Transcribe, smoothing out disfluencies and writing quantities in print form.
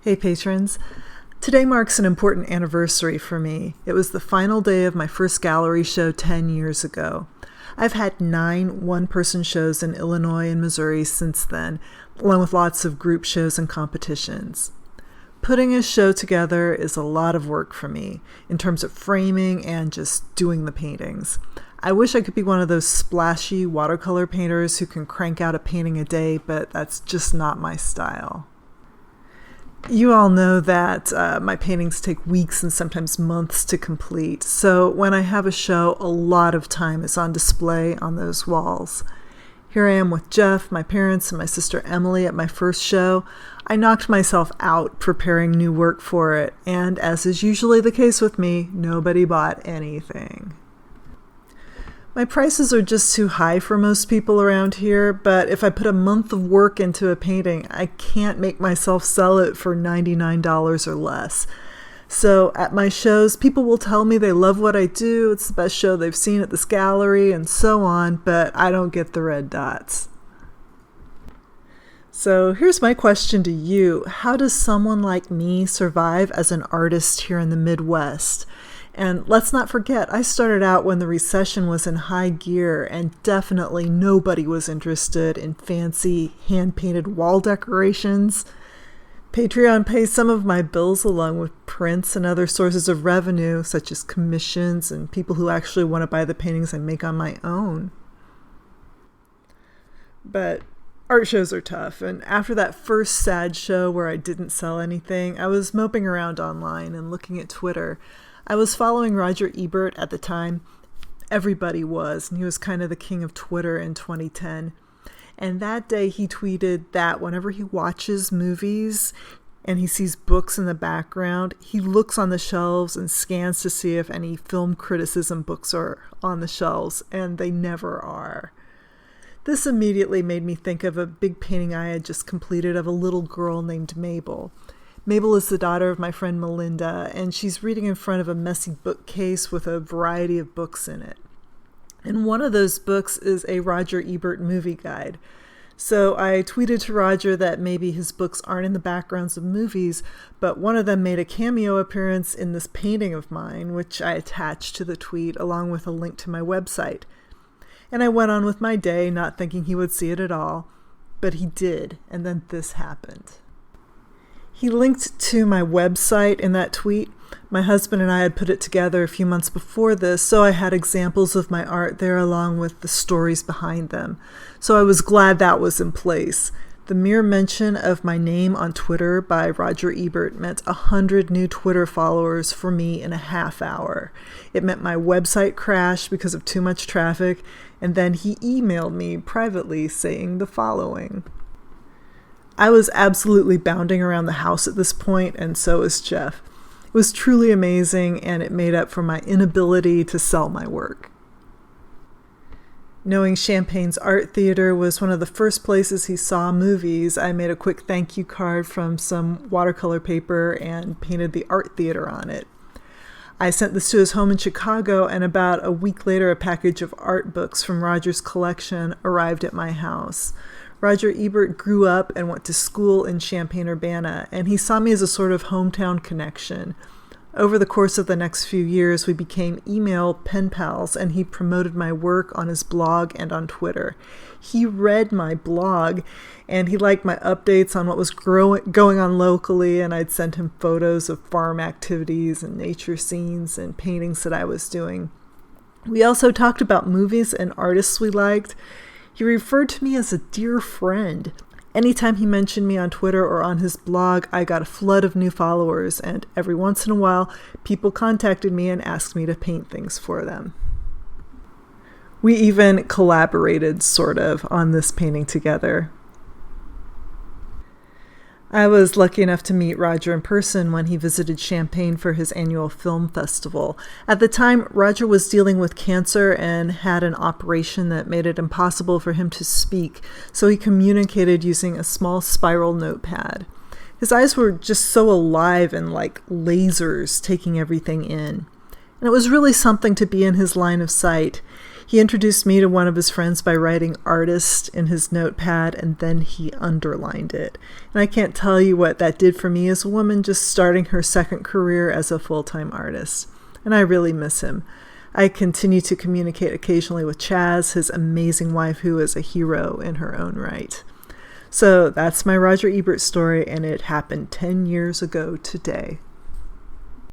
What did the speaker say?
Hey patrons, today marks an important anniversary for me. It was the final day of my first gallery show 10 years ago. I've had 9 one-person shows in Illinois and Missouri since then, along with lots of group shows and competitions. Putting a show together is a lot of work for me, in terms of framing and just doing the paintings. I wish I could be one of those splashy watercolor painters who can crank out a painting a day, but that's just not my style. You all know that my paintings take weeks and sometimes months to complete, so when I have a show, a lot of time is on display on those walls. Here I am with Jeff, my parents, and my sister Emily at my first show. I knocked myself out preparing new work for it, and as is usually the case with me, nobody bought anything. My prices are just too high for most people around here, but if I put a month of work into a painting, I can't make myself sell it for $99 or less. So at my shows, people will tell me they love what I do, it's the best show they've seen at this gallery, and so on, but I don't get the red dots. So here's my question to you. How does someone like me survive as an artist here in the Midwest? And let's not forget, I started out when the recession was in high gear and definitely nobody was interested in fancy hand-painted wall decorations. Patreon pays some of my bills along with prints and other sources of revenue, such as commissions and people who actually want to buy the paintings I make on my own. But art shows are tough, and after that first sad show where I didn't sell anything, I was moping around online and looking at Twitter. I was following Roger Ebert at the time. Everybody was, and he was kind of the king of Twitter in 2010. And that day he tweeted that whenever he watches movies and he sees books in the background, he looks on the shelves and scans to see if any film criticism books are on the shelves, and they never are. This immediately made me think of a big painting I had just completed of a little girl named Mabel. Mabel is the daughter of my friend Melinda, and she's reading in front of a messy bookcase with a variety of books in it. And one of those books is a Roger Ebert movie guide. So I tweeted to Roger that maybe his books aren't in the backgrounds of movies, but one of them made a cameo appearance in this painting of mine, which I attached to the tweet along with a link to my website. And I went on with my day, not thinking he would see it at all, but he did, and then this happened. He linked to my website in that tweet. My husband and I had put it together a few months before this, so I had examples of my art there along with the stories behind them. So I was glad that was in place. The mere mention of my name on Twitter by Roger Ebert meant 100 new Twitter followers for me in a half hour. It meant my website crashed because of too much traffic, and then he emailed me privately saying the following. I was absolutely bounding around the house at this point, and so was Jeff. It was truly amazing, and it made up for my inability to sell my work. Knowing Champagne's art theater was one of the first places he saw movies, I made a quick thank you card from some watercolor paper and painted the art theater on it. I sent this to his home in Chicago, and about a week later a package of art books from Roger's collection arrived at my house. Roger Ebert grew up and went to school in Champaign-Urbana, and he saw me as a sort of hometown connection. Over the course of the next few years, we became email pen pals, and he promoted my work on his blog and on Twitter. He read my blog, and he liked my updates on what was going on locally, and I'd send him photos of farm activities and nature scenes and paintings that I was doing. We also talked about movies and artists we liked. He referred to me as a dear friend. Anytime he mentioned me on Twitter or on his blog, I got a flood of new followers, and every once in a while, people contacted me and asked me to paint things for them. We even collaborated, sort of, on this painting together. I was lucky enough to meet Roger in person when he visited Champaign for his annual film festival. At the time, Roger was dealing with cancer and had an operation that made it impossible for him to speak, so he communicated using a small spiral notepad. His eyes were just so alive and like lasers taking everything in. And it was really something to be in his line of sight. He introduced me to one of his friends by writing artist in his notepad, and then he underlined it. And I can't tell you what that did for me as a woman just starting her second career as a full-time artist. And I really miss him. I continue to communicate occasionally with Chaz, his amazing wife, who is a hero in her own right. So that's my Roger Ebert story, and it happened 10 years ago today.